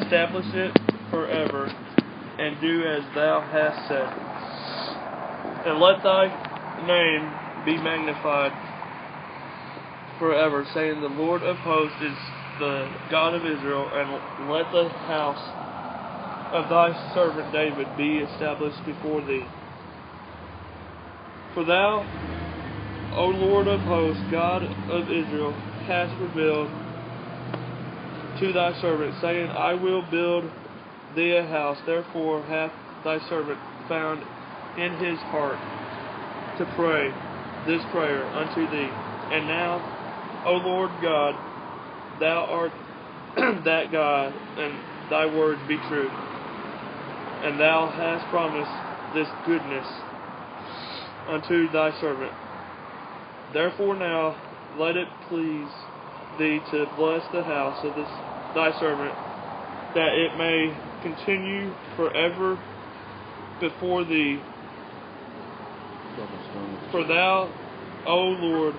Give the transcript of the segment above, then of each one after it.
establish it forever, and do as thou hast said. And let thy name be magnified forever, saying, The Lord of hosts is the God of Israel, and let the house of thy servant David be established before thee. For thou, O Lord of hosts, God of Israel, hast revealed to thy servant, saying, I will build thee a house. Therefore hath thy servant found in his heart to pray this prayer unto thee. And now, O Lord God, thou art that God, and thy words be true. And thou hast promised this goodness unto thy servant. Therefore now let it please thee to bless the house of thy servant, that it may continue forever before thee. For thou, O Lord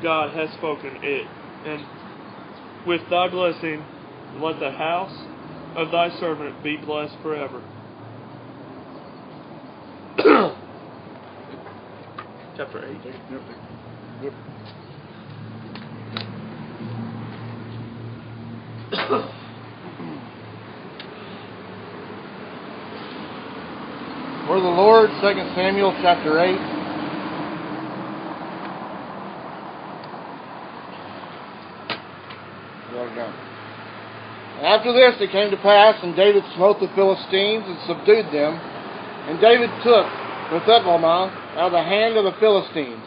God, hast spoken it, and with thy blessing let the house of thy servant be blessed forever. Chapter 8. Yep. Word of the Lord, 2 Samuel chapter 8. After this it came to pass, and David smote the Philistines and subdued them. And David took Bethlehem out of the hand of the Philistines.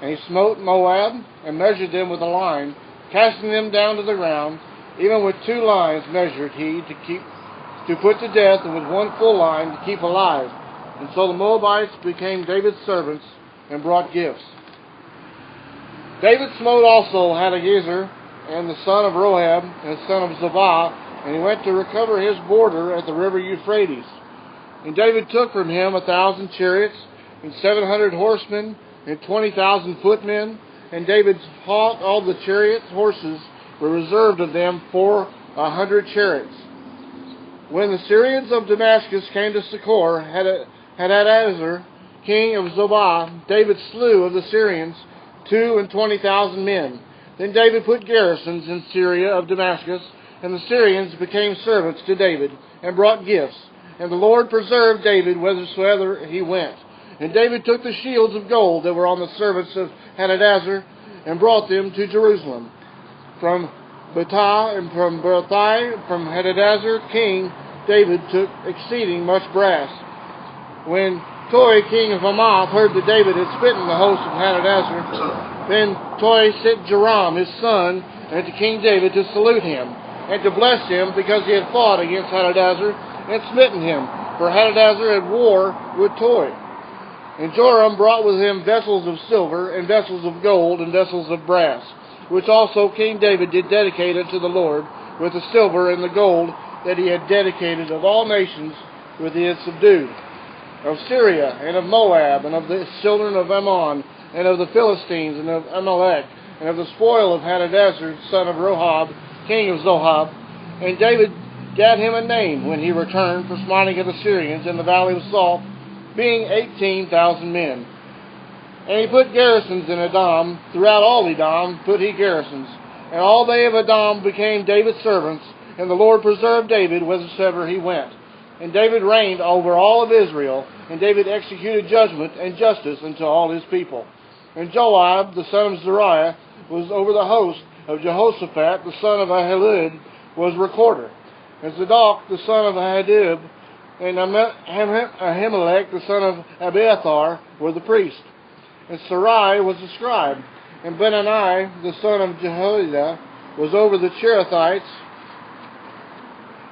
And he smote Moab, and measured them with a line, casting them down to the ground. Even with 2 lines measured he to put to death, and with 1 full line to keep alive. And so the Moabites became David's servants, and brought gifts. David smote also Hadadezer, and the son of Rohab, and the son of Zabah, and he went to recover his border at the river Euphrates. And David took from him 1,000 chariots, and 700 horsemen, and 20,000 footmen. And David's hawk, all the chariots, horses, were reserved of them for 100 chariots. When the Syrians of Damascus came to succor Hadadezer, king of Zobah, David slew of the Syrians 22,000 men. Then David put garrisons in Syria of Damascus, and the Syrians became servants to David, and brought gifts. And the Lord preserved David whithersoever he went. And David took the shields of gold that were on the servants of Hadadezer, and brought them to Jerusalem. From Betah and from Berthai, from Hadadezer king, David took exceeding much brass. When Toi king of Hamath heard that David had smitten the host of Hadadezer, then Toi sent Joram his son unto King David to salute him, and to bless him, because he had fought against Hadadezer, and smitten him, for Hadadezer had war with Toi. And Joram brought with him vessels of silver, and vessels of gold, and vessels of brass, which also King David did dedicate unto the Lord, with the silver and the gold that he had dedicated of all nations which he had subdued, of Syria, and of Moab, and of the children of Ammon, and of the Philistines, and of Amalek, and of the spoil of Hadadezer, son of Rohab, king of Zohab. And David gave him a name when he returned for smiting of the Syrians in the valley of Salt, being 18,000 men. And he put garrisons in Edom. Throughout all Edom put he garrisons. And all they of Edom became David's servants, and the Lord preserved David whithersoever he went. And David reigned over all of Israel, and David executed judgment and justice unto all his people. And Joab, the son of Zeruiah, was over the host of Jehoshaphat, the son of Ahilud, was recorder. And Zadok, the son of Ahadib, and Ahimelech, the son of Abiathar, were the priests. And Sarai was the scribe. And Benani, the son of Jehoiada, was over the Cherethites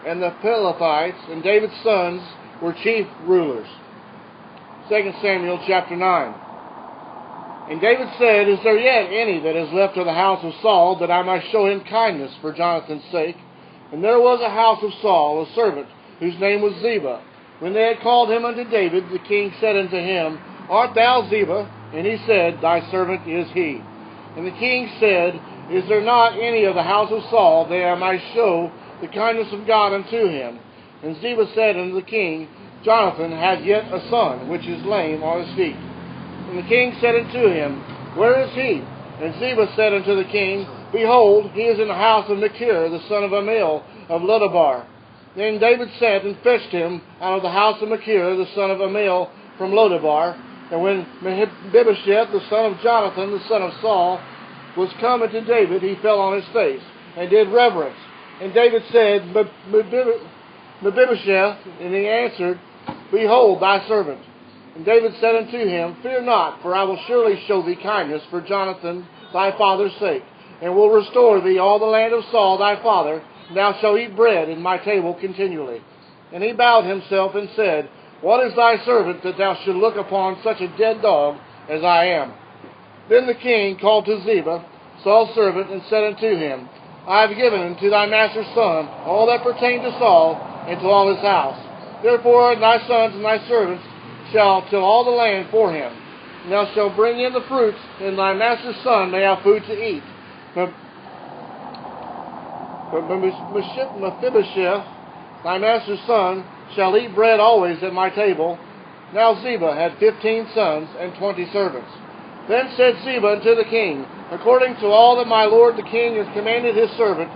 and the Pelethites, and David's sons were chief rulers. 2 Samuel chapter 9. And David said, Is there yet any that is left of the house of Saul, that I might show him kindness for Jonathan's sake? And there was a house of Saul, a servant, whose name was Ziba. When they had called him unto David, the king said unto him, Art thou Ziba? And he said, Thy servant is he. And the king said, Is there not any of the house of Saul that I might show the kindness of God unto him. And Ziba said unto the king, Jonathan hath yet a son, which is lame on his feet. And the king said unto him, Where is he? And Ziba said unto the king, Behold, he is in the house of Machir, the son of Amiel of Lodabar. Then David sent and fetched him out of the house of Machir, the son of Amiel from Lodabar. And when Mephibosheth, the son of Jonathan, the son of Saul, was come unto David, he fell on his face, and did reverence. And David said, Mephibosheth, and he answered, Behold thy servant. And David said unto him, Fear not, for I will surely show thee kindness for Jonathan thy father's sake, and will restore thee all the land of Saul thy father, and thou shalt eat bread in my table continually. And he bowed himself and said, What is thy servant that thou should look upon such a dead dog as I am? Then the king called to Ziba, Saul's servant, and said unto him, I have given unto thy master's son all that pertained to Saul, and to all his house. Therefore thy sons and thy servants shall till all the land for him. And thou shalt bring in the fruits, and thy master's son may have food to eat. But Mephibosheth, thy master's son, shall eat bread always at my table. Now Ziba had 15 sons and 20 servants. Then said Ziba unto the king, According to all that my lord the king has commanded his servant,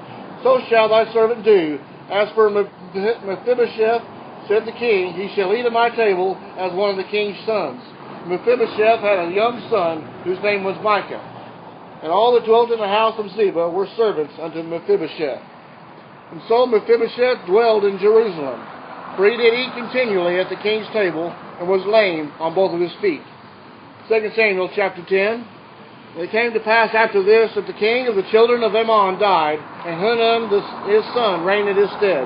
so shall thy servant do. As for Mephibosheth, said the king, he shall eat at my table as one of the king's sons. Mephibosheth had a young son, whose name was Micah. And all that dwelt in the house of Ziba were servants unto Mephibosheth. And so Mephibosheth dwelled in Jerusalem, for he did eat continually at the king's table, and was lame on both of his feet. 2 Samuel chapter 10. And it came to pass after this that the king of the children of Ammon died, and Hanun his son reigned in his stead.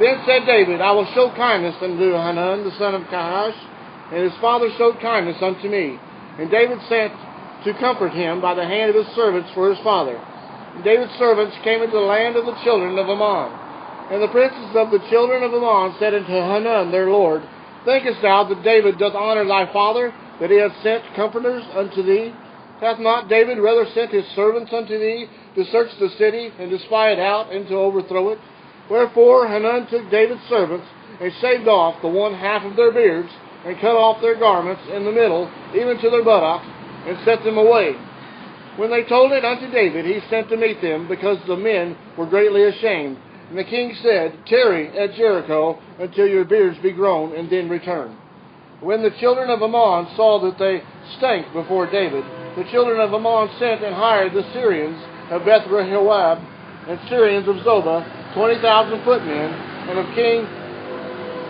Then said David, I will show kindness unto Hanun the son of Nahash, and his father showed kindness unto me. And David sent to comfort him by the hand of his servants for his father. And David's servants came into the land of the children of Ammon. And the princes of the children of Ammon said unto Hanun their lord, Thinkest thou that David doth honor thy father, that he hath sent comforters unto thee? Hath not David rather sent his servants unto thee, to search the city, and to spy it out, and to overthrow it? Wherefore Hanun took David's servants, and shaved off the one half of their beards, and cut off their garments in the middle, even to their buttocks, and set them away. When they told it unto David, he sent to meet them, because the men were greatly ashamed. And the king said, Tarry at Jericho until your beards be grown, and then return. When the children of Ammon saw that they stank before David, the children of Ammon sent and hired the Syrians of Beth-rehob, and Syrians of Zobah, 20,000 footmen, and of King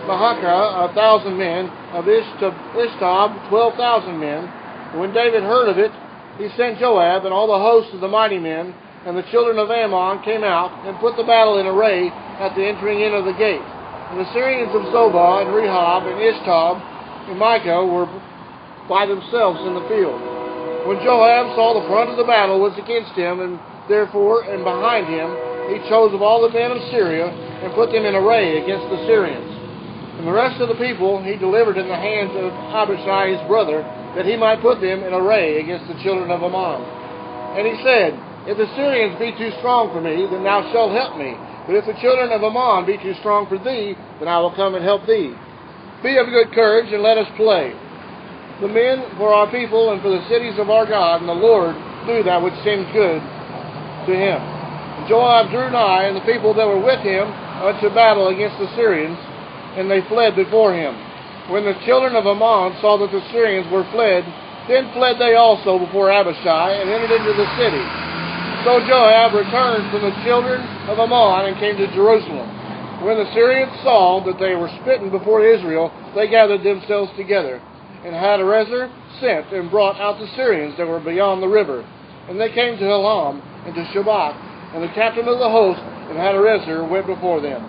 Maacah 1,000 men, of Ishtab 12,000 men. And when David heard of it, he sent Joab and all the hosts of the mighty men, and the children of Ammon came out and put the battle in array at the entering in of the gate. And the Syrians of Zobah and Rehob and Ishtab and Micah were by themselves in the field. When Joab saw the front of the battle was against him, and therefore, and behind him, he chose of all the men of Syria, and put them in array against the Syrians. And the rest of the people he delivered in the hands of Abishai his brother, that he might put them in array against the children of Ammon. And he said, If the Syrians be too strong for me, then thou shalt help me. But if the children of Ammon be too strong for thee, then I will come and help thee. Be of good courage, and let us play. The men for our people and for the cities of our God, and the Lord do that which seems good to him. And Joab drew nigh, and the people that were with him, unto battle against the Syrians, and they fled before him. When the children of Ammon saw that the Syrians were fled, then fled they also before Abishai, and entered into the city. So Joab returned from the children of Ammon, and came to Jerusalem. When the Syrians saw that they were smitten before Israel, they gathered themselves together. And Hadarezer sent and brought out the Syrians that were beyond the river. And they came to Elam and to Shabach, and the captain of the host and Hadarezer went before them.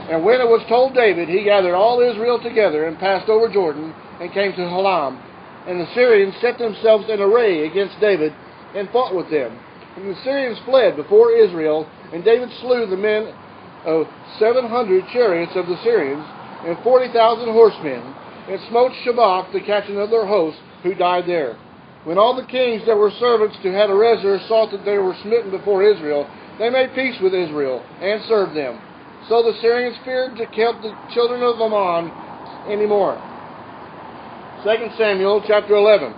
And when it was told David, he gathered all Israel together and passed over Jordan and came to Elam. And the Syrians set themselves in array against David and fought with them. And the Syrians fled before Israel, and David slew the men of 700 chariots of the Syrians and 40,000 horsemen, and smote Shabach, the captain of their host, who died there. When all the kings that were servants to Hadarezer saw that they were smitten before Israel, they made peace with Israel, and served them. So the Syrians feared to kill the children of Ammon anymore. 2 Samuel chapter 11.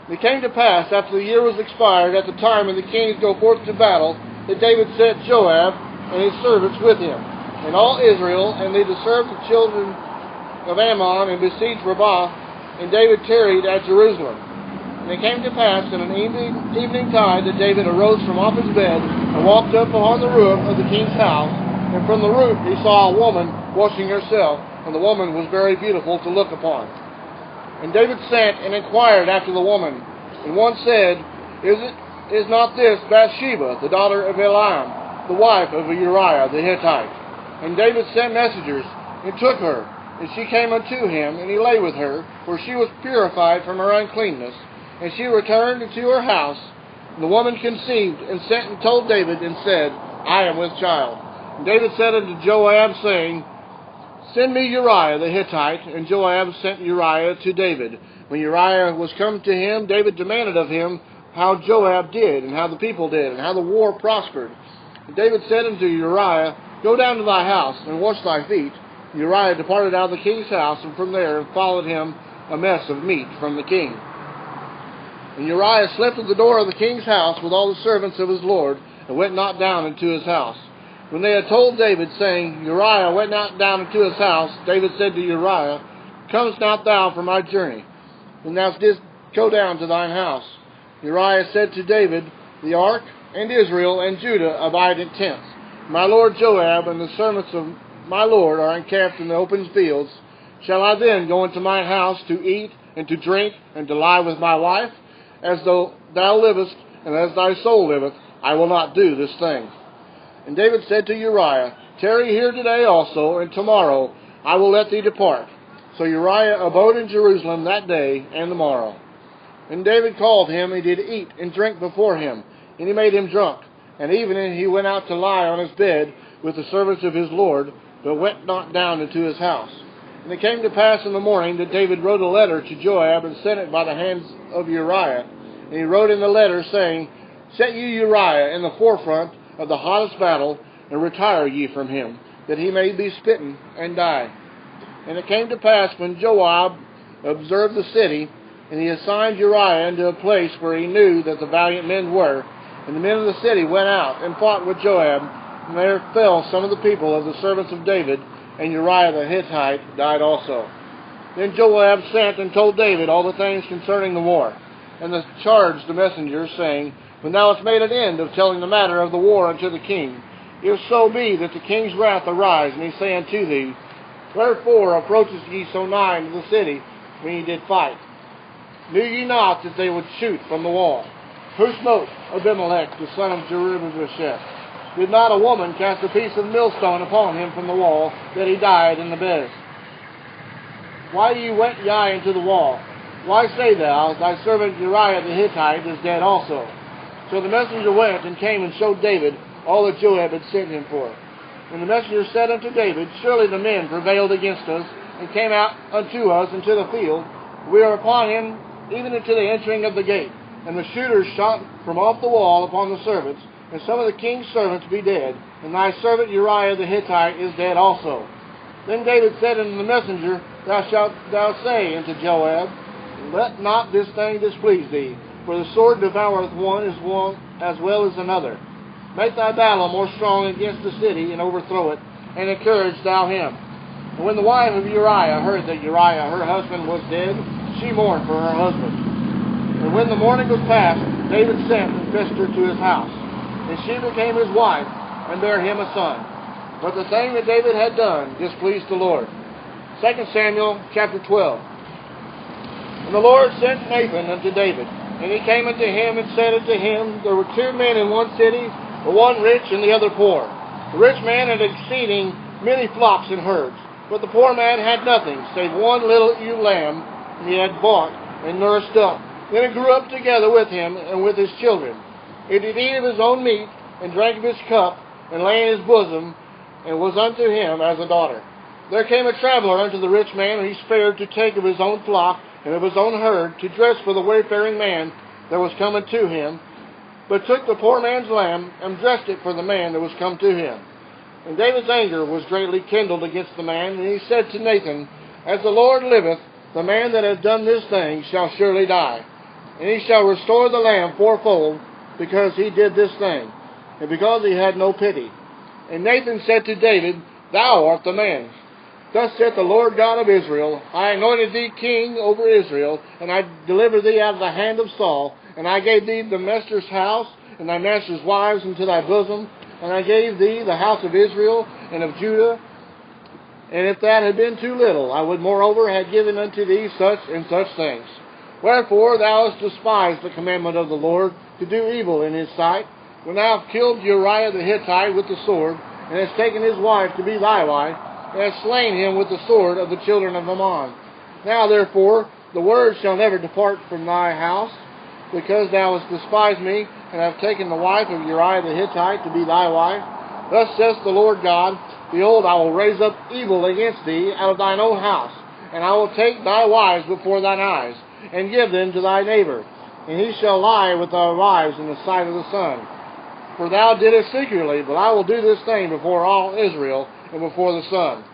It came to pass, after the year was expired, at the time when the kings go forth to battle, that David sent Joab and his servants with him, and all Israel, and they served the children of Ammon, and besieged Rabbah, and David tarried at Jerusalem. And it came to pass in an evening tide that David arose from off his bed, and walked up upon the roof of the king's house, and from the roof he saw a woman washing herself, and the woman was very beautiful to look upon. And David sent and inquired after the woman, and one said, Is not this Bathsheba, the daughter of Eliam, the wife of Uriah the Hittite? And David sent messengers, and took her, and she came unto him, and he lay with her, for she was purified from her uncleanness. And she returned into her house, and the woman conceived, and sent and told David, and said, I am with child. And David said unto Joab, saying, Send me Uriah the Hittite. And Joab sent Uriah to David. When Uriah was come to him, David demanded of him how Joab did, and how the people did, and how the war prospered. And David said unto Uriah, Go down to thy house, and wash thy feet. And Uriah departed out of the king's house, and from there followed him a mess of meat from the king. And Uriah slept at the door of the king's house with all the servants of his lord, and went not down into his house. When they had told David, saying, Uriah went not down into his house, David said to Uriah, Comest not thou from my journey? When thou didst go down to thine house? Uriah said to David, The ark, and Israel, and Judah abide in tents. My lord Joab and the servants of my lord are encamped in the open fields. Shall I then go into my house to eat, and to drink, and to lie with my wife? As though thou livest, and as thy soul liveth, I will not do this thing. And David said to Uriah, Tarry here today also, and tomorrow I will let thee depart. So Uriah abode in Jerusalem that day and the morrow. And David called him, and did eat and drink before him, and he made him drunk. And even he went out to lie on his bed with the servants of his lord, but went not down into his house. And it came to pass in the morning that David wrote a letter to Joab, and sent it by the hands of Uriah. And he wrote in the letter, saying, Set ye Uriah in the forefront of the hottest battle, and retire ye from him, that he may be smitten and die. And it came to pass, when Joab observed the city, and he assigned Uriah into a place where he knew that the valiant men were, and the men of the city went out and fought with Joab, and there fell some of the people of the servants of David, and Uriah the Hittite died also. Then Joab sent and told David all the things concerning the war, and charged the messengers, saying, When thou hast made an end of telling the matter of the war unto the king, if so be that the king's wrath arise, and he say unto thee, Wherefore approachest ye so nigh unto the city when ye did fight? Knew ye not that they would shoot from the wall? Who smote Abimelech the son of Jerubbaal? Did not a woman cast a piece of millstone upon him from the wall, that he died in the bed? Why went ye into the wall? Why say thou, Thy servant Uriah the Hittite is dead also? So the messenger went and came and showed David all that Joab had sent him for. And the messenger said unto David, Surely the men prevailed against us, and came out unto us into the field. We are upon him, even unto the entering of the gate. And the shooters shot from off the wall upon the servants, and some of the king's servants be dead, and thy servant Uriah the Hittite is dead also. Then David said unto the messenger, Thou shalt say unto Joab, Let not this thing displease thee, for the sword devoureth one as well as another. Make thy battle more strong against the city, and overthrow it, and encourage thou him. And when the wife of Uriah heard that Uriah her husband was dead, she mourned for her husband. And when the morning was past, David sent and fetched her to his house. And she became his wife, and bare him a son. But the thing that David had done displeased the Lord. 2 Samuel chapter 12. And the Lord sent Nathan unto David. And he came unto him and said unto him, There were two men in one city, the one rich and the other poor. The rich man had exceeding many flocks and herds, but the poor man had nothing, save one little ewe lamb he had bought and nourished up. Then it grew up together with him and with his children. It did eat of his own meat, and drank of his cup, and lay in his bosom, and was unto him as a daughter. There came a traveler unto the rich man, and he spared to take of his own flock, and of his own herd, to dress for the wayfaring man that was coming to him, but took the poor man's lamb, and dressed it for the man that was come to him. And David's anger was greatly kindled against the man, and he said to Nathan, As the Lord liveth, the man that hath done this thing shall surely die. And he shall restore the lamb fourfold, because he did this thing, and because he had no pity. And Nathan said to David, Thou art the man. Thus saith the Lord God of Israel, I anointed thee king over Israel, and I delivered thee out of the hand of Saul, and I gave thee the master's house, and thy master's wives into thy bosom, and I gave thee the house of Israel and of Judah. And if that had been too little, I would moreover have given unto thee such and such things. Wherefore thou hast despised the commandment of the Lord, to do evil in his sight, when thou hast killed Uriah the Hittite with the sword, and hast taken his wife to be thy wife, and hast slain him with the sword of the children of Ammon. Now therefore the word shall never depart from thy house, because thou hast despised me, and have taken the wife of Uriah the Hittite to be thy wife. Thus saith the Lord God, Behold, I will raise up evil against thee out of thine own house, and I will take thy wives before thine eyes, and give them to thy neighbor, and he shall lie with thy wives in the sight of the sun. For thou didst secretly, but I will do this thing before all Israel, and before the sun.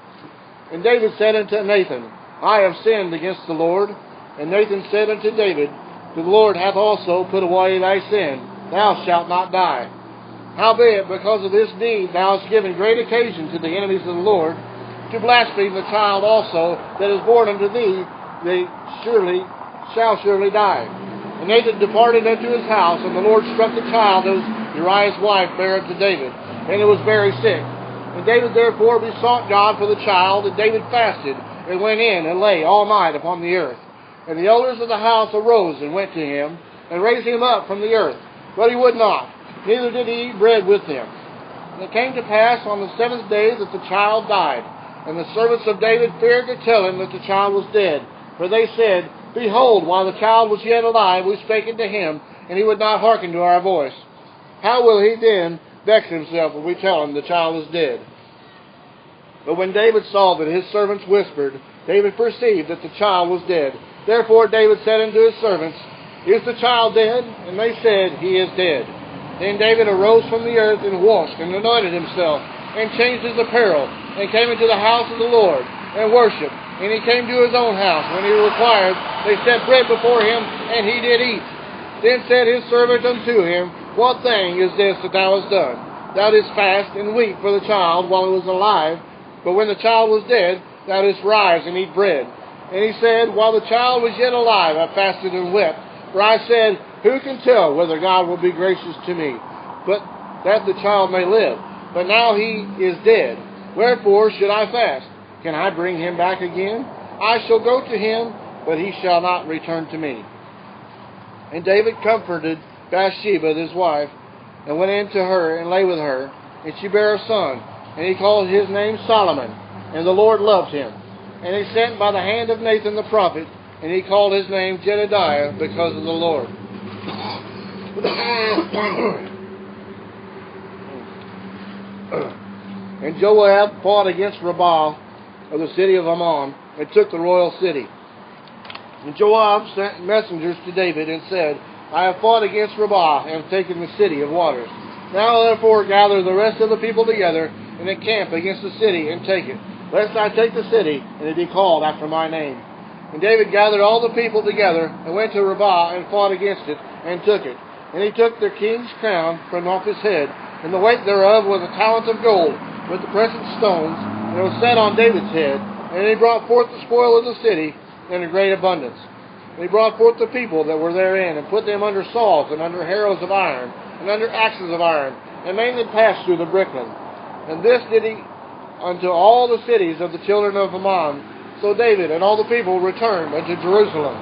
And David said unto Nathan, I have sinned against the Lord. And Nathan said unto David, The Lord hath also put away thy sin, thou shalt not die. Howbeit, because of this deed thou hast given great occasion to the enemies of the Lord, to blaspheme the child also that is born unto thee, they shall surely die. And Nathan departed unto his house, and the Lord struck the child as Uriah's wife bare unto David, and it was very sick. And David therefore besought God for the child, and David fasted, and went in, and lay all night upon the earth. And the elders of the house arose, and went to him, and raised him up from the earth. But he would not, neither did he eat bread with them. And it came to pass on the seventh day that the child died. And the servants of David feared to tell him that the child was dead. For they said, Behold, while the child was yet alive, we spake unto him, and he would not hearken to our voice. How will he then vex himself when we tell him the child is dead? But when David saw that his servants whispered, David perceived that the child was dead. Therefore David said unto his servants, Is the child dead? And they said, He is dead. Then David arose from the earth, and washed, and anointed himself, and changed his apparel, and came into the house of the Lord, and worshipped. And he came to his own house. When he required, they set bread before him, and he did eat. Then said his servant unto him, What thing is this that thou hast done? Thou didst fast and weep for the child while it was alive, but when the child was dead, thou didst rise and eat bread. And he said, While the child was yet alive, I fasted and wept. For I said, Who can tell whether God will be gracious to me, but that the child may live? But now he is dead. Wherefore should I fast? Can I bring him back again? I shall go to him, but he shall not return to me. And David comforted Bathsheba his wife, and went in to her, and lay with her. And she bare a son, and he called his name Solomon. And the Lord loved him. And he sent by the hand of Nathan the prophet, and he called his name Jedediah, because of the Lord. And Joab fought against Rabbah of the city of Ammon, and took the royal city. And Joab sent messengers to David, and said, I have fought against Rabbah, and have taken the city of waters. Now therefore gather the rest of the people together, and encamp against the city, and take it, lest I take the city, and it be called after my name. And David gathered all the people together, and went to Rabbah, and fought against it, and took it. And he took their king's crown from off his head, and the weight thereof was a talent of gold, with the precious stones, and it was set on David's head. And he brought forth the spoil of the city in a great abundance. And he brought forth the people that were therein, and put them under saws, and under harrows of iron, and under axes of iron, and made them pass through the brickland. And this did he unto all the cities of the children of Ammon. So David and all the people returned unto Jerusalem.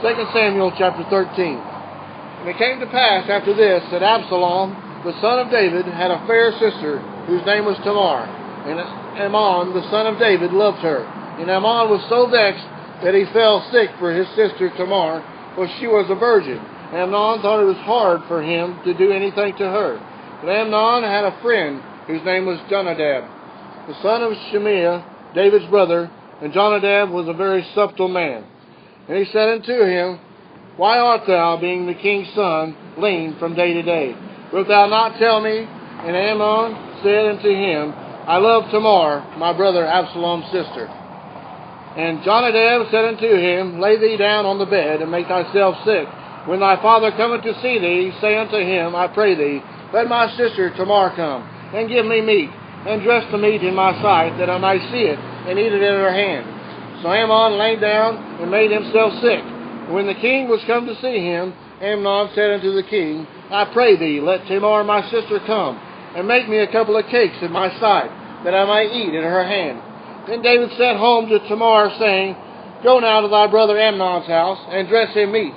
2 Samuel chapter 13. And it came to pass after this that Absalom, the son of David, had a fair sister, whose name was Tamar. And Amnon, the son of David, loved her. And Amnon was so vexed that he fell sick for his sister Tamar, for she was a virgin. And Amnon thought it was hard for him to do anything to her. But Amnon had a friend, whose name was Jonadab, the son of Shimea, David's brother, and Jonadab was a very subtle man. And he said unto him, Why art thou, being the king's son, lean from day to day? Wilt thou not tell me? And Amnon said unto him, I love Tamar, my brother Absalom's sister. And Jonadab said unto him, Lay thee down on the bed, and make thyself sick. When thy father cometh to see thee, say unto him, I pray thee, let my sister Tamar come, and give me meat, and dress the meat in my sight, that I might see it, and eat it in her hand. So Amnon lay down, and made himself sick. And when the king was come to see him, Amnon said unto the king, I pray thee, let Tamar my sister come, and make me a couple of cakes in my sight, that I might eat in her hand. Then David sent home to Tamar, saying, Go now to thy brother Amnon's house, and dress him meat.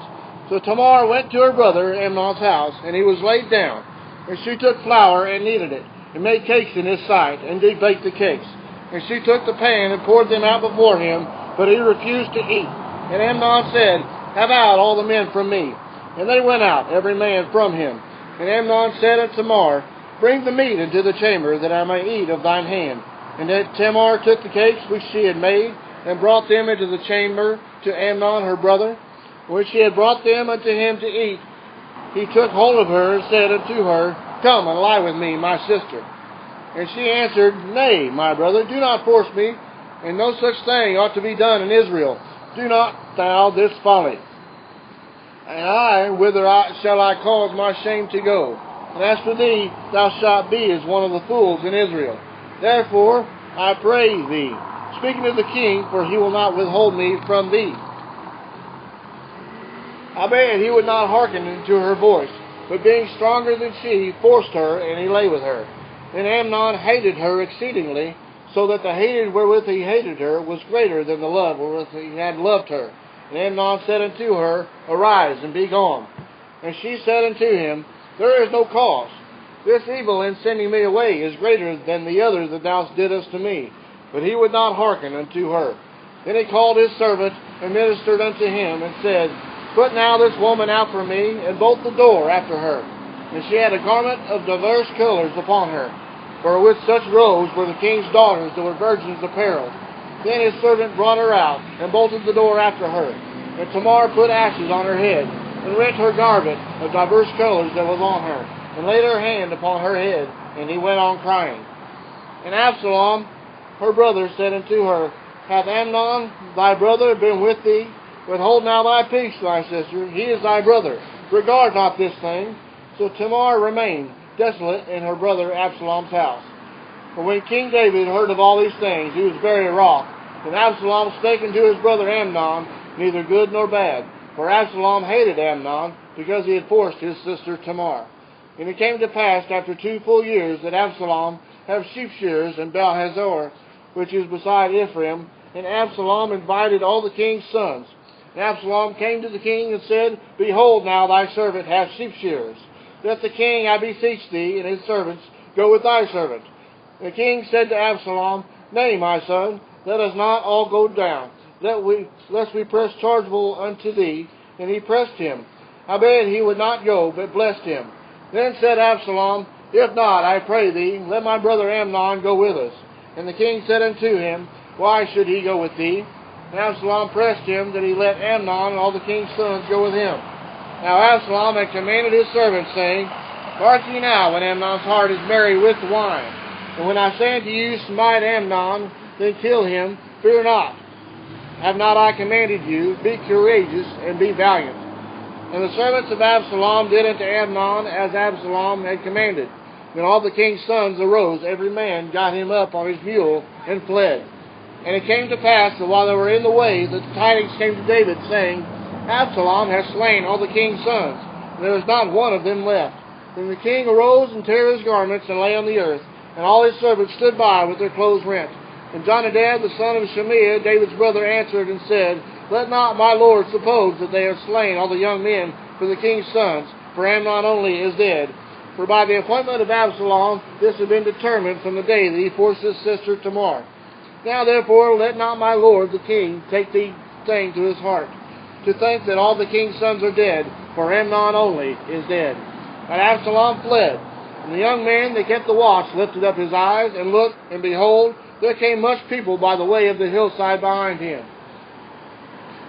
So Tamar went to her brother Amnon's house, and he was laid down. And she took flour, and kneaded it, and made cakes in his sight, and did bake the cakes. And she took the pan, and poured them out before him, but he refused to eat. And Amnon said, Have out all the men from me. And they went out, every man from him. And Amnon said unto Tamar, Bring the meat into the chamber, that I may eat of thine hand. And then Tamar took the cakes which she had made, and brought them into the chamber to Amnon her brother. When she had brought them unto him to eat, he took hold of her, and said unto her, Come and lie with me, my sister. And she answered, Nay, my brother, do not force me, and no such thing ought to be done in Israel. Do not thou this folly. And whither shall I cause my shame to go? And as for thee, thou shalt be as one of the fools in Israel. Therefore, I pray thee, speaking to the king, for he will not withhold me from thee. Howbeit he would not hearken to her voice, but being stronger than she, forced her, and he lay with her. Then Amnon hated her exceedingly, so that the hatred wherewith he hated her was greater than the love wherewith he had loved her. And Amnon said unto her, Arise, and be gone. And she said unto him, There is no cause. This evil in sending me away is greater than the other that thou didst to me. But he would not hearken unto her. Then he called his servant, and ministered unto him, and said, Put now this woman out from me, and bolt the door after her. And she had a garment of divers colors upon her, for with such robes were the king's daughters that were virgins apparelled. Then his servant brought her out, and bolted the door after her. And Tamar put ashes on her head, and rent her garment of divers colors that was on her, and laid her hand upon her head, and he went on crying. And Absalom, her brother, said unto her, Hath Amnon thy brother been with thee? But hold now thy peace, my sister, he is thy brother. Regard not this thing. So Tamar remained desolate in her brother Absalom's house. For when King David heard of all these things, he was very wroth. And Absalom spake unto his brother Amnon, neither good nor bad. For Absalom hated Amnon, because he had forced his sister Tamar. And it came to pass after 2 full years that Absalom had sheep shearers in Baal-hazor, which is beside Ephraim. And Absalom invited all the king's sons. And Absalom came to the king and said, Behold, now thy servant hath sheep shearers. Let the king, I beseech thee, and his servants go with thy servant. The king said to Absalom, Nay, my son, let us not all go down, lest we press chargeable unto thee. And he pressed him. Howbeit he would not go, but blessed him. Then said Absalom, If not, I pray thee, let my brother Amnon go with us. And the king said unto him, Why should he go with thee? And Absalom pressed him that he let Amnon and all the king's sons go with him. Now Absalom had commanded his servants, saying, Mark ye now, when Amnon's heart is merry with wine. And when I say unto you, Smite Amnon, then kill him, fear not. Have not I commanded you, Be courageous, and be valiant? And the servants of Absalom did unto Amnon as Absalom had commanded. Then all the king's sons arose, every man got him up on his mule, and fled. And it came to pass that while they were in the way, the tidings came to David, saying, Absalom hath slain all the king's sons, and there is not one of them left. Then the king arose and tore his garments, and lay on the earth, and all his servants stood by with their clothes rent. And Jonadab, the son of Shimea, David's brother, answered and said, Let not my lord suppose that they have slain all the young men for the king's sons, for Amnon only is dead. For by the appointment of Absalom this had been determined from the day that he forced his sister Tamar. Now therefore let not my lord the king take the thing to his heart, to think that all the king's sons are dead, for Amnon only is dead. And Absalom fled. And the young man that kept the watch lifted up his eyes, and looked, and behold, there came much people by the way of the hillside behind him.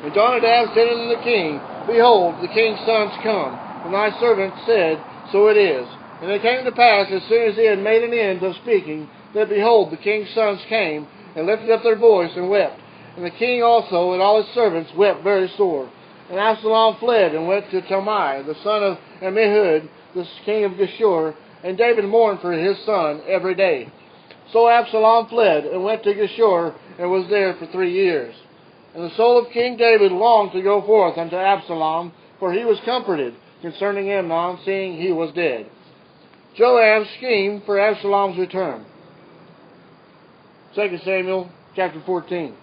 And Jonadab said unto the king, Behold, the king's sons come. And thy servant said, So it is. And it came to pass, as soon as he had made an end of speaking, that behold, the king's sons came, and lifted up their voice, and wept. And the king also and all his servants wept very sore. And Absalom fled, and went to Talmai, the son of Ammihud, the king of Geshur, and David mourned for his son every day. So Absalom fled, and went to Geshur, and was there for 3 years. And the soul of King David longed to go forth unto Absalom, for he was comforted concerning Amnon, seeing he was dead. Joab's scheme for Absalom's return. 2 Samuel chapter 14.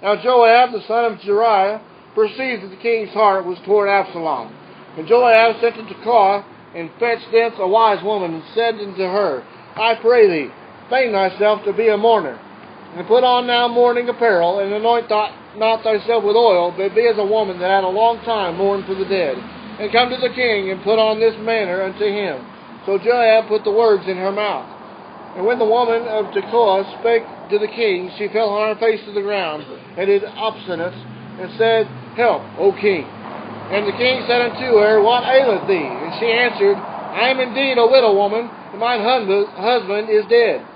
Now Joab, the son of Zeruiah, perceived that the king's heart was toward Absalom. And Joab sent unto Tekoa, and fetched thence a wise woman, and said unto her, I pray thee, feign thyself to be a mourner, and put on now mourning apparel, and anoint not thyself with oil, but be as a woman that had a long time mourned for the dead. And come to the king, and put on this manner unto him. So Joab put the words in her mouth. And when the woman of Tekoa spake to the king, she fell on her face to the ground, and did obeisance, and said, Help, O king. And the king said unto her, What aileth thee? And she answered, I am indeed a widow woman, and mine husband is dead.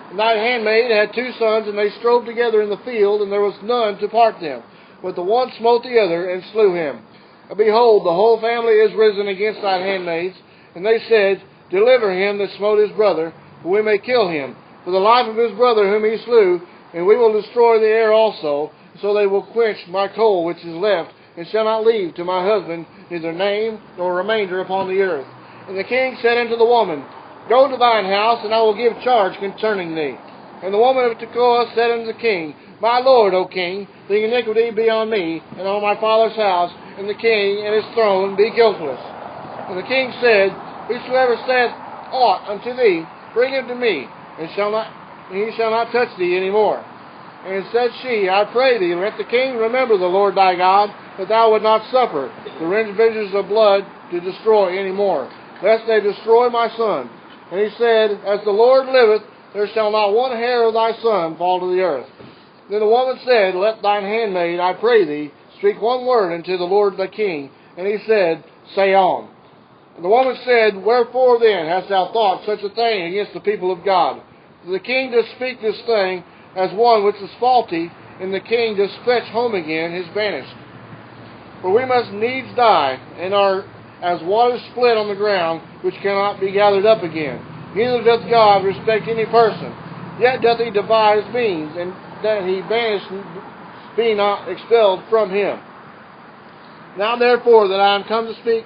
And thy handmaid had 2 sons, and they strove together in the field, and there was none to part them. But the one smote the other, and slew him. And behold, the whole family is risen against thy handmaids. And they said, Deliver him that smote his brother, for we may kill him, for the life of his brother whom he slew, and we will destroy the heir also. So they will quench my coal which is left, and shall not leave to my husband neither name nor remainder upon the earth. And the king said unto the woman, Go to thine house, and I will give charge concerning thee. And the woman of Tekoa said unto the king, My lord, O king, the iniquity be on me, and on my father's house, and the king and his throne be guiltless. And the king said, Whosoever saith aught unto thee, bring him to me, and he shall not touch thee any more. And said she, I pray thee, let the king remember the Lord thy God, that thou would not suffer the revengers of blood to destroy any more, lest they destroy my son. And he said, As the Lord liveth, there shall not one hair of thy son fall to the earth. Then the woman said, Let thine handmaid, I pray thee, speak one word unto the Lord the king. And he said, Say on. And the woman said, Wherefore then hast thou thought such a thing against the people of God? The king doth speak this thing as one which is faulty, and the king doth fetch home again his banished. For we must needs die, and are as water split on the ground, which cannot be gathered up again. Neither doth God respect any person, yet doth he devise means, and that he banish be not expelled from him. Now therefore that I am come to speak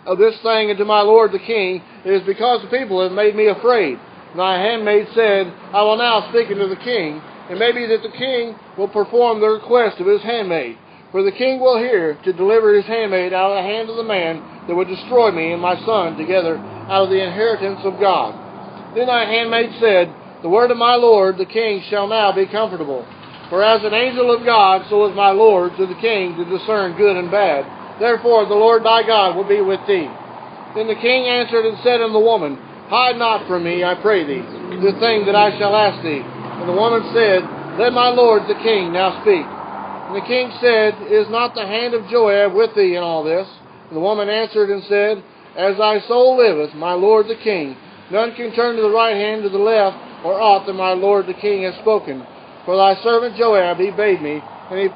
of this thing unto my lord the king, it is because the people have made me afraid. And thy handmaid said, I will now speak unto the king, and maybe that the king will perform the request of his handmaid. For the king will hear to deliver his handmaid out of the hand of the man that would destroy me and my son together out of the inheritance of God. Then thy handmaid said, The word of my lord the king shall now be comfortable. For as an angel of God, so is my lord to the king to discern good and bad. Therefore the Lord thy God will be with thee. Then the king answered and said unto the woman, Hide not from me, I pray thee, the thing that I shall ask thee. And the woman said, Let my lord the king now speak. And the king said, Is not the hand of Joab with thee in all this? And the woman answered and said, As thy soul liveth, my lord the king, none can turn to the right hand, to the left, or aught that my lord the king has spoken. For thy servant Joab, he bade me, and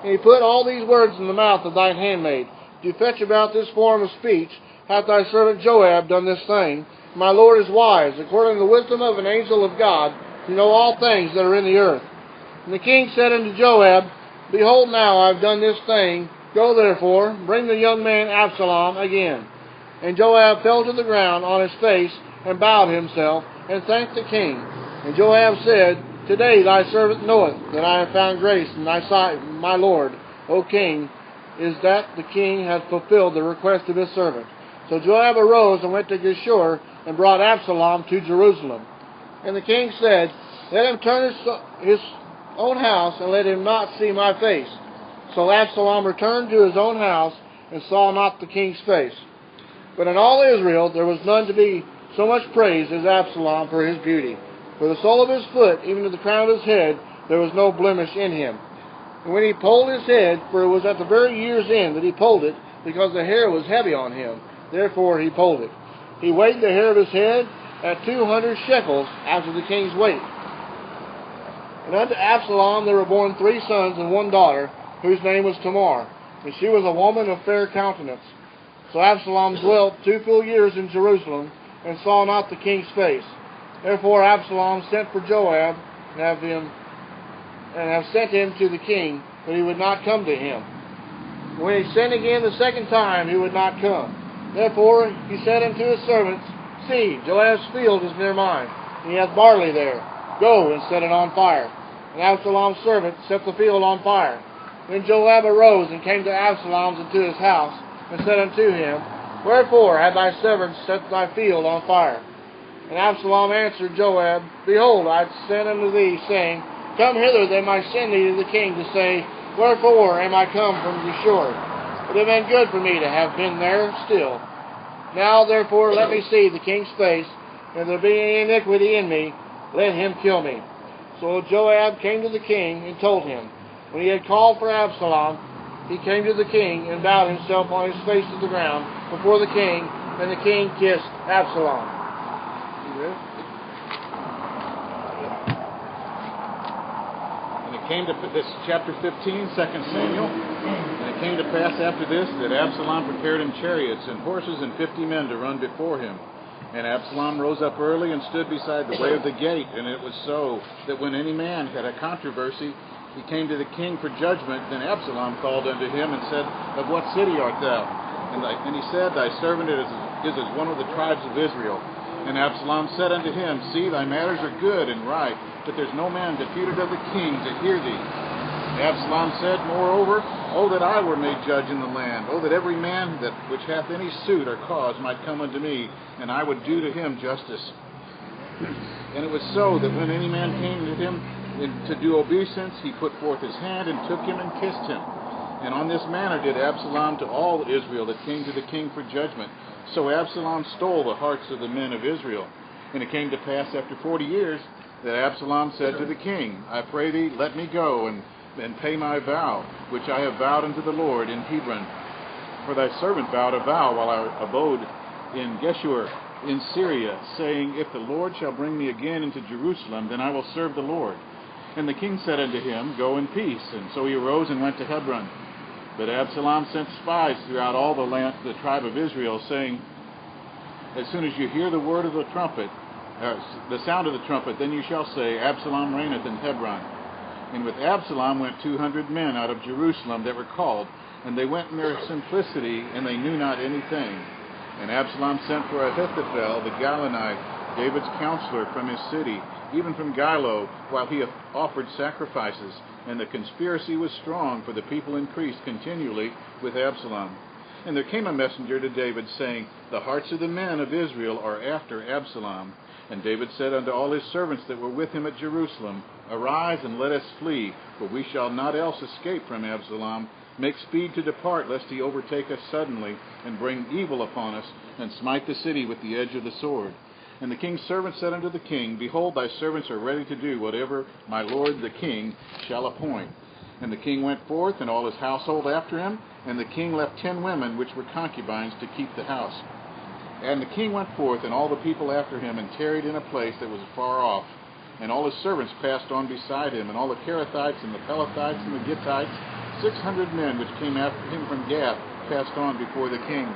he put all these words in the mouth of thine handmaid. To fetch about this form of speech, hath thy servant Joab done this thing. My lord is wise, according to the wisdom of an angel of God, to know all things that are in the earth. And the king said unto Joab, Behold, now I have done this thing. Go therefore, bring the young man Absalom again. And Joab fell to the ground on his face, and bowed himself, and thanked the king. And Joab said, Today thy servant knoweth that I have found grace in thy sight, my lord, O king, is that the king hath fulfilled the request of his servant. So Joab arose and went to Geshur, and brought Absalom to Jerusalem. And the king said, Let him turn his own house, and let him not see my face. So Absalom returned to his own house, and saw not the king's face. But in all Israel there was none to be so much praised as Absalom for his beauty. For the sole of his foot, even to the crown of his head, there was no blemish in him. And when he polled his head, for it was at the very year's end that he polled it, because the hair was heavy on him, Therefore he pulled it. He weighed the hair of his head at 200 shekels after the king's weight. And unto Absalom there were born 3 sons and 1 daughter, whose name was Tamar, and she was a woman of fair countenance. So Absalom dwelt 2 full years in Jerusalem, and saw not the king's face. Therefore Absalom sent for Joab, and have sent him to the king, but he would not come to him. When he sent again the 2nd time, he would not come. Therefore he said unto his servants, See, Joab's field is near mine, and he hath barley there. Go and set it on fire. And Absalom's servant set the field on fire. Then Joab arose and came to Absalom into his house, and said unto him, Wherefore have thy servants set thy field on fire? And Absalom answered Joab, Behold, I sent unto thee, saying, Come hither, that I might send thee to the king, to say, Wherefore am I come from Geshur? It had been good for me to have been there still. Now therefore let me see the king's face, and if there be any iniquity in me, let him kill me. So Joab came to the king, and told him. When he had called for Absalom, he came to the king, and bowed himself on his face to the ground before the king, and the king kissed Absalom. And it came to, this is chapter 15, 2 Samuel. And it came to pass after this that Absalom prepared him chariots and horses and 50 men to run before him. And Absalom rose up early and stood beside the way of the gate. And it was so that when any man had a controversy, he came to the king for judgment. Then Absalom called unto him and said, Of what city art thou? And he said, Thy servant is as one of the tribes of Israel. And Absalom said unto him, See, thy matters are good and right, but there's no man deputed of the king to hear thee. And Absalom said, Moreover, O that I were made judge in the land, O that every man that which hath any suit or cause might come unto me, and I would do to him justice. And it was so that when any man came to him to do obeisance, he put forth his hand and took him and kissed him. And on this manner did Absalom to all Israel that came to the king for judgment. So Absalom stole the hearts of the men of Israel. And it came to pass after 40 years that Absalom said to the king, I pray thee, let me go and pay my vow, which I have vowed unto the Lord in Hebron. For thy servant vowed a vow while I abode in Geshur in Syria, saying, If the Lord shall bring me again into Jerusalem, then I will serve the Lord. And the king said unto him, Go in peace. And so he arose and went to Hebron. But Absalom sent spies throughout all the land, the tribe of Israel, saying, As soon as you hear the word of the trumpet, the sound of the trumpet, then you shall say, Absalom reigneth in Hebron. And with Absalom went 200 men out of Jerusalem that were called, and they went in their simplicity, and they knew not anything. And Absalom sent for Ahithophel the Gilonite, David's counselor, from his city, even from Gilo, while he offered sacrifices. And the conspiracy was strong, for the people increased continually with Absalom. And there came a messenger to David, saying, The hearts of the men of Israel are after Absalom. And David said unto all his servants that were with him at Jerusalem, Arise, and let us flee, for we shall not else escape from Absalom. Make speed to depart, lest he overtake us suddenly, and bring evil upon us, and smite the city with the edge of the sword. And the king's servant said unto the king, Behold, thy servants are ready to do whatever my lord the king shall appoint. And the king went forth, and all his household after him, and the king left 10 women which were concubines to keep the house. And the king went forth, and all the people after him, and tarried in a place that was far off. And all his servants passed on beside him, and all the Kerethites, and the Pelethites, and the Gittites, 600 men which came after him from Gath, passed on before the king.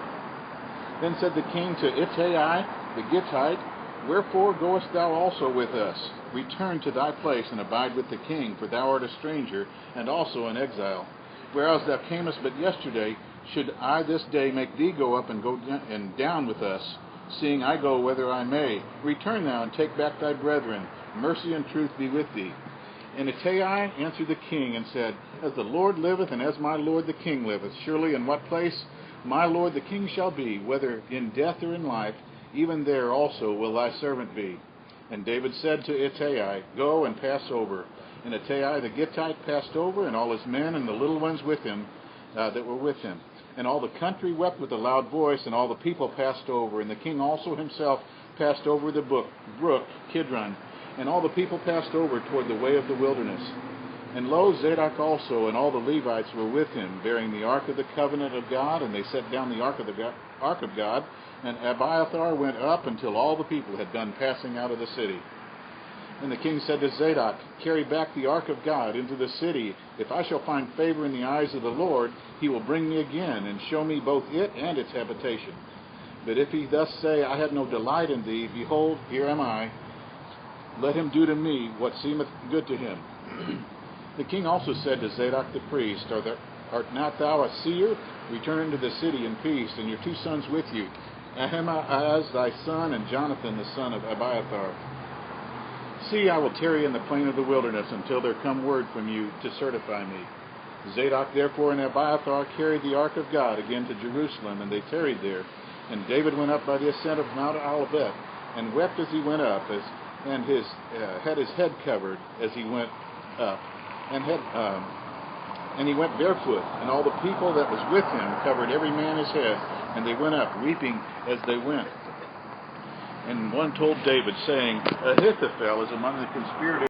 Then said the king to Ittai the Gittite, Wherefore goest thou also with us? Return to thy place, and abide with the king, for thou art a stranger, and also an exile. Whereas thou camest but yesterday, should I this day make thee go up and go down with us, seeing I go whither I may? Return thou, and take back thy brethren. Mercy and truth be with thee. And Ittai answered the king, and said, As the Lord liveth, and as my lord the king liveth, surely in what place my lord the king shall be, whether in death or in life, even there also will thy servant be. And David said to Ittai, Go and pass over. And Ittai the Gittite passed over, and all his men and the little ones with him that were with him. And all the country wept with a loud voice, and all the people passed over. And the king also himself passed over the brook Kidron. And all the people passed over toward the way of the wilderness. And lo, Zadok also and all the Levites were with him, bearing the ark of the covenant of God, and they set down the ark of ark of God, and Abiathar went up until all the people had done passing out of the city. And the king said to Zadok, "Carry back the ark of God into the city. If I shall find favor in the eyes of the Lord, he will bring me again, and show me both it and its habitation. But if he thus say, I have no delight in thee, behold, here am I. Let him do to me what seemeth good to him." The king also said to Zadok the priest, Art not thou a seer? Return into the city in peace, and your 2 sons with you, Ahimaaz thy son, and Jonathan the son of Abiathar. See, I will tarry in the plain of the wilderness until there come word from you to certify me. Zadok therefore and Abiathar carried the ark of God again to Jerusalem, and they tarried there. And David went up by the ascent of Mount Olivet, and wept as he went up, and had his head covered as he went up, and he went barefoot, and all the people that was with him covered every man his head, and they went up weeping as they went. And one told David, saying, Ahithophel is among the conspirators